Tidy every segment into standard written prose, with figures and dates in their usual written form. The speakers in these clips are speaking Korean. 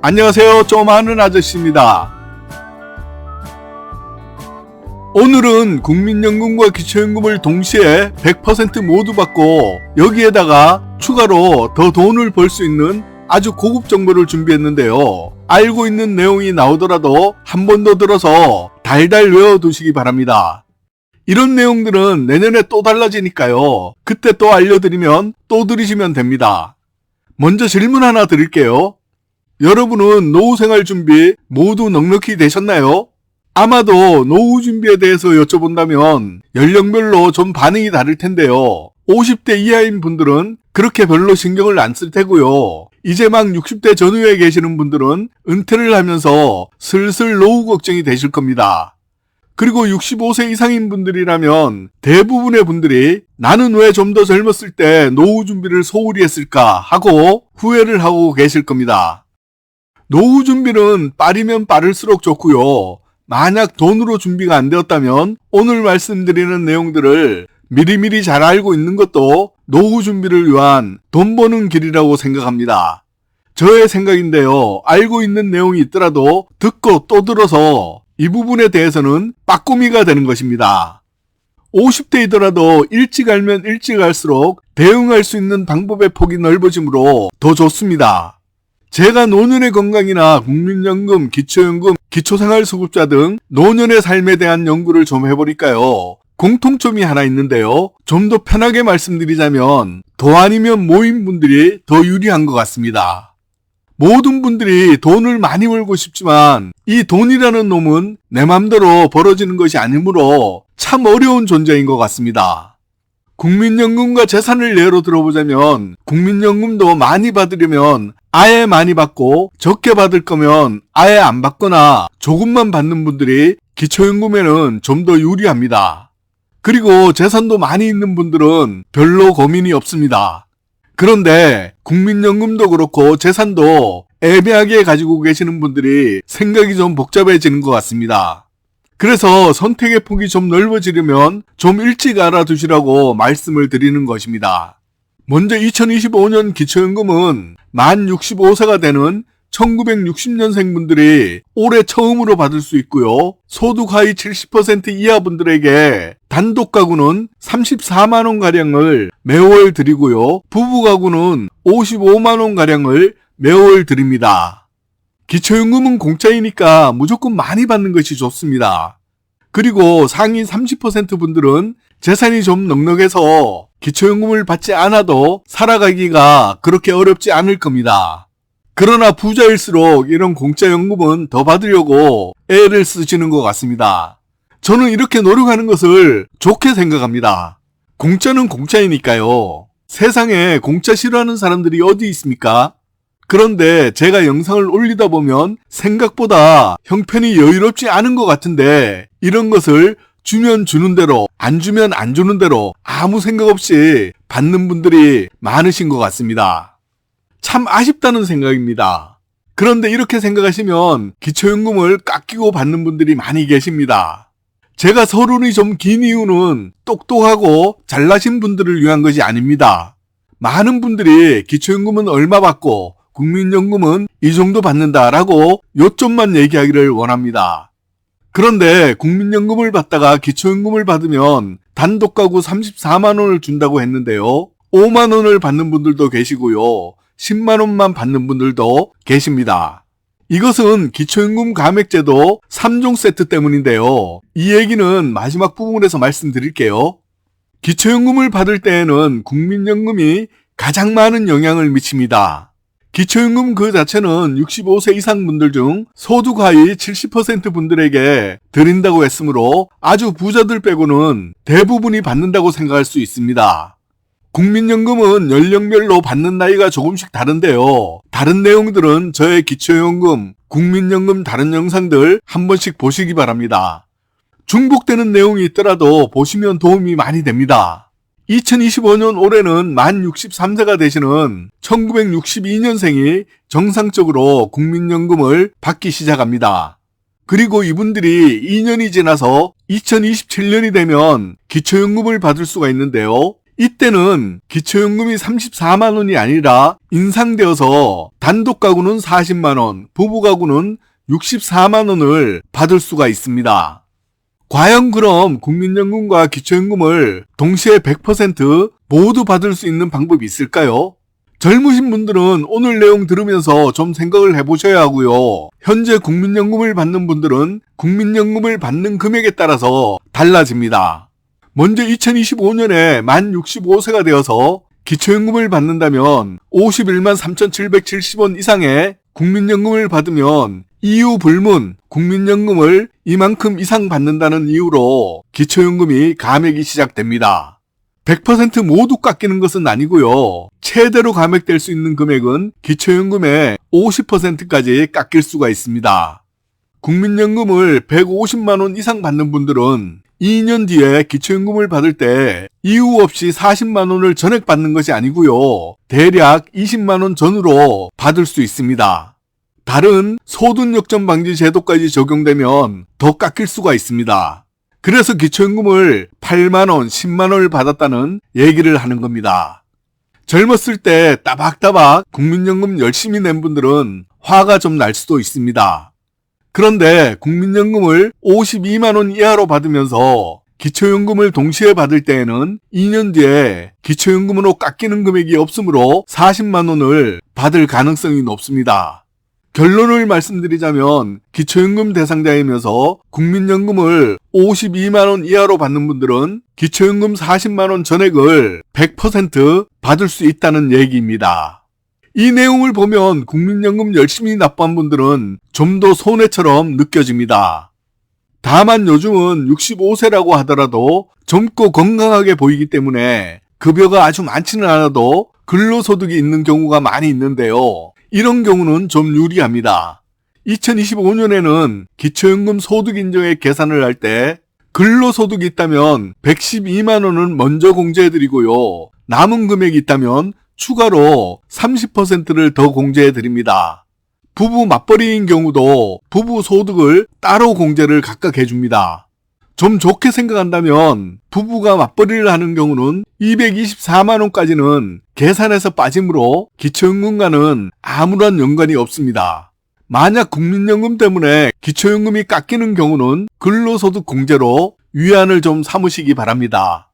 안녕하세요. 좀 아는 아저씨입니다. 오늘은 국민연금과 기초연금을 동시에 100% 모두 받고 여기에다가 추가로 더 돈을 벌 수 있는 아주 고급 정보를 준비했는데요. 알고 있는 내용이 나오더라도 한 번 더 들어서 달달 외워두시기 바랍니다. 이런 내용들은 내년에 또 달라지니까요. 그때 또 알려드리면 또 들으시면 됩니다. 먼저 질문 하나 드릴게요. 여러분은 노후생활 준비 모두 넉넉히 되셨나요? 아마도 노후 준비에 대해서 여쭤본다면 연령별로 좀 반응이 다를 텐데요. 50대 이하인 분들은 그렇게 별로 신경을 안 쓸 테고요. 이제 막 60대 전후에 계시는 분들은 은퇴를 하면서 슬슬 노후 걱정이 되실 겁니다. 그리고 65세 이상인 분들이라면 대부분의 분들이 나는 왜 좀 더 젊었을 때 노후 준비를 소홀히 했을까 하고 후회를 하고 계실 겁니다. 노후 준비는 빠르면 빠를수록 좋고요. 만약 돈으로 준비가 안 되었다면 오늘 말씀드리는 내용들을 미리미리 잘 알고 있는 것도 노후 준비를 위한 돈 버는 길이라고 생각합니다. 저의 생각인데요. 알고 있는 내용이 있더라도 듣고 또 들어서 이 부분에 대해서는 빠꾸미가 되는 것입니다. 50대이더라도 일찍 알면 일찍 알수록 대응할 수 있는 방법의 폭이 넓어지므로 더 좋습니다. 제가 노년의 건강이나 국민연금, 기초연금, 기초생활수급자 등 노년의 삶에 대한 연구를 좀 해보니까요. 공통점이 하나 있는데요. 좀 더 편하게 말씀드리자면 도 아니면 모인 분들이 더 유리한 것 같습니다. 모든 분들이 돈을 많이 벌고 싶지만 이 돈이라는 놈은 내 맘대로 벌어지는 것이 아니므로 참 어려운 존재인 것 같습니다. 국민연금과 재산을 예로 들어보자면 국민연금도 많이 받으려면 아예 많이 받고 적게 받을 거면 아예 안 받거나 조금만 받는 분들이 기초연금에는 좀 더 유리합니다. 그리고 재산도 많이 있는 분들은 별로 고민이 없습니다. 그런데 국민연금도 그렇고 재산도 애매하게 가지고 계시는 분들이 생각이 좀 복잡해지는 것 같습니다. 그래서 선택의 폭이 좀 넓어지려면 좀 일찍 알아두시라고 말씀을 드리는 것입니다. 먼저 2025년 기초연금은 만 65세가 되는 1960년생 분들이 올해 처음으로 받을 수 있고요. 소득 하위 70% 이하 분들에게 단독 가구는 34만원가량을 매월 드리고요. 부부 가구는 55만원가량을 매월 드립니다. 기초연금은 공짜이니까 무조건 많이 받는 것이 좋습니다. 그리고 상위 30% 분들은 재산이 좀 넉넉해서 기초연금을 받지 않아도 살아가기가 그렇게 어렵지 않을 겁니다. 그러나 부자일수록 이런 공짜연금은 더 받으려고 애를 쓰시는 것 같습니다. 저는 이렇게 노력하는 것을 좋게 생각합니다. 공짜는 공짜이니까요. 세상에 공짜 싫어하는 사람들이 어디 있습니까? 그런데 제가 영상을 올리다 보면 생각보다 형편이 여유롭지 않은 것 같은데 이런 것을 주면 주는 대로 안 주면 안 주는 대로 아무 생각 없이 받는 분들이 많으신 것 같습니다. 참 아쉽다는 생각입니다. 그런데 이렇게 생각하시면 기초연금을 깎이고 받는 분들이 많이 계십니다. 제가 서론이 좀 긴 이유는 똑똑하고 잘나신 분들을 위한 것이 아닙니다. 많은 분들이 기초연금은 얼마 받고 국민연금은 이 정도 받는다라고 요점만 얘기하기를 원합니다. 그런데 국민연금을 받다가 기초연금을 받으면 단독 가구 34만원을 준다고 했는데요. 5만원을 받는 분들도 계시고요. 10만원만 받는 분들도 계십니다. 이것은 기초연금 감액제도 3종 세트 때문인데요. 이 얘기는 마지막 부분에서 말씀드릴게요. 기초연금을 받을 때에는 국민연금이 가장 많은 영향을 미칩니다. 기초연금 그 자체는 65세 이상 분들 중 소득 하위 70% 분들에게 드린다고 했으므로 아주 부자들 빼고는 대부분이 받는다고 생각할 수 있습니다. 국민연금은 연령별로 받는 나이가 조금씩 다른데요. 다른 내용들은 저의 기초연금, 국민연금 다른 영상들 한 번씩 보시기 바랍니다. 중복되는 내용이 있더라도 보시면 도움이 많이 됩니다. 2025년 올해는 만 63세가 되시는 1962년생이 정상적으로 국민연금을 받기 시작합니다. 그리고 이분들이 2년이 지나서 2027년이 되면 기초연금을 받을 수가 있는데요. 이때는 기초연금이 34만 원이 아니라 인상되어서 단독 가구는 40만 원, 부부 가구는 64만 원을 받을 수가 있습니다. 과연 그럼 국민연금과 기초연금을 동시에 100% 모두 받을 수 있는 방법이 있을까요? 젊으신 분들은 오늘 내용 들으면서 좀 생각을 해보셔야 하고요. 현재 국민연금을 받는 분들은 국민연금을 받는 금액에 따라서 달라집니다. 먼저 2025년에 만 65세가 되어서 기초연금을 받는다면 51만 3,770원 이상의 국민연금을 받으면 이유 불문 국민연금을 이만큼 이상 받는다는 이유로 기초연금이 감액이 시작됩니다. 100% 모두 깎이는 것은 아니고요. 최대로 감액될 수 있는 금액은 기초연금의 50%까지 깎일 수가 있습니다. 국민연금을 150만 원 이상 받는 분들은 2년 뒤에 기초연금을 받을 때 이유 없이 40만 원을 전액받는 것이 아니고요. 대략 20만 원 전후로 받을 수 있습니다. 다른 소득역전 방지 제도까지 적용되면 더 깎일 수가 있습니다. 그래서 기초연금을 8만 원, 10만 원을 받았다는 얘기를 하는 겁니다. 젊었을 때 따박따박 국민연금 열심히 낸 분들은 화가 좀 날 수도 있습니다. 그런데 국민연금을 52만 원 이하로 받으면서 기초연금을 동시에 받을 때에는 2년 뒤에 기초연금으로 깎이는 금액이 없으므로 40만 원을 받을 가능성이 높습니다. 결론을 말씀드리자면 기초연금 대상자이면서 국민연금을 52만 원 이하로 받는 분들은 기초연금 40만 원 전액을 100% 받을 수 있다는 얘기입니다. 이 내용을 보면 국민연금 열심히 납부한 분들은 좀 더 손해처럼 느껴집니다. 다만 요즘은 65세라고 하더라도 젊고 건강하게 보이기 때문에 급여가 아주 많지는 않아도 근로소득이 있는 경우가 많이 있는데요. 이런 경우는 좀 유리합니다. 2025년에는 기초연금 소득인정액 계산을 할 때 근로소득이 있다면 112만 원은 먼저 공제해드리고요. 남은 금액이 있다면 추가로 30%를 더 공제해드립니다. 부부 맞벌이인 경우도 부부 소득을 따로 공제를 각각 해줍니다. 좀 좋게 생각한다면 부부가 맞벌이를 하는 경우는 224만 원까지는 계산에서 빠지므로 기초연금과는 아무런 연관이 없습니다. 만약 국민연금 때문에 기초연금이 깎이는 경우는 근로소득 공제로 위안을 좀 삼으시기 바랍니다.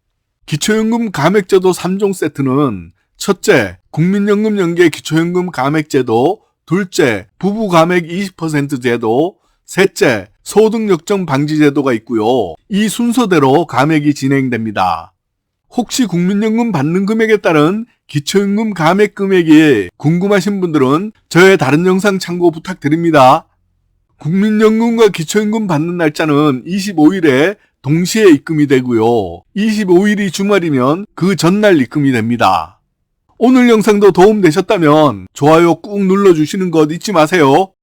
기초연금 감액제도 3종 세트는 첫째, 국민연금 연계 기초연금 감액제도, 둘째, 부부 감액 20% 제도, 셋째, 소득역전 방지 제도가 있고요. 이 순서대로 감액이 진행됩니다. 혹시 국민연금 받는 금액에 따른 기초연금 감액 금액이 궁금하신 분들은 저의 다른 영상 참고 부탁드립니다. 국민연금과 기초연금 받는 날짜는 25일에 동시에 입금이 되고요. 25일이 주말이면 그 전날 입금이 됩니다. 오늘 영상도 도움되셨다면 좋아요 꾹 눌러주시는 것 잊지 마세요.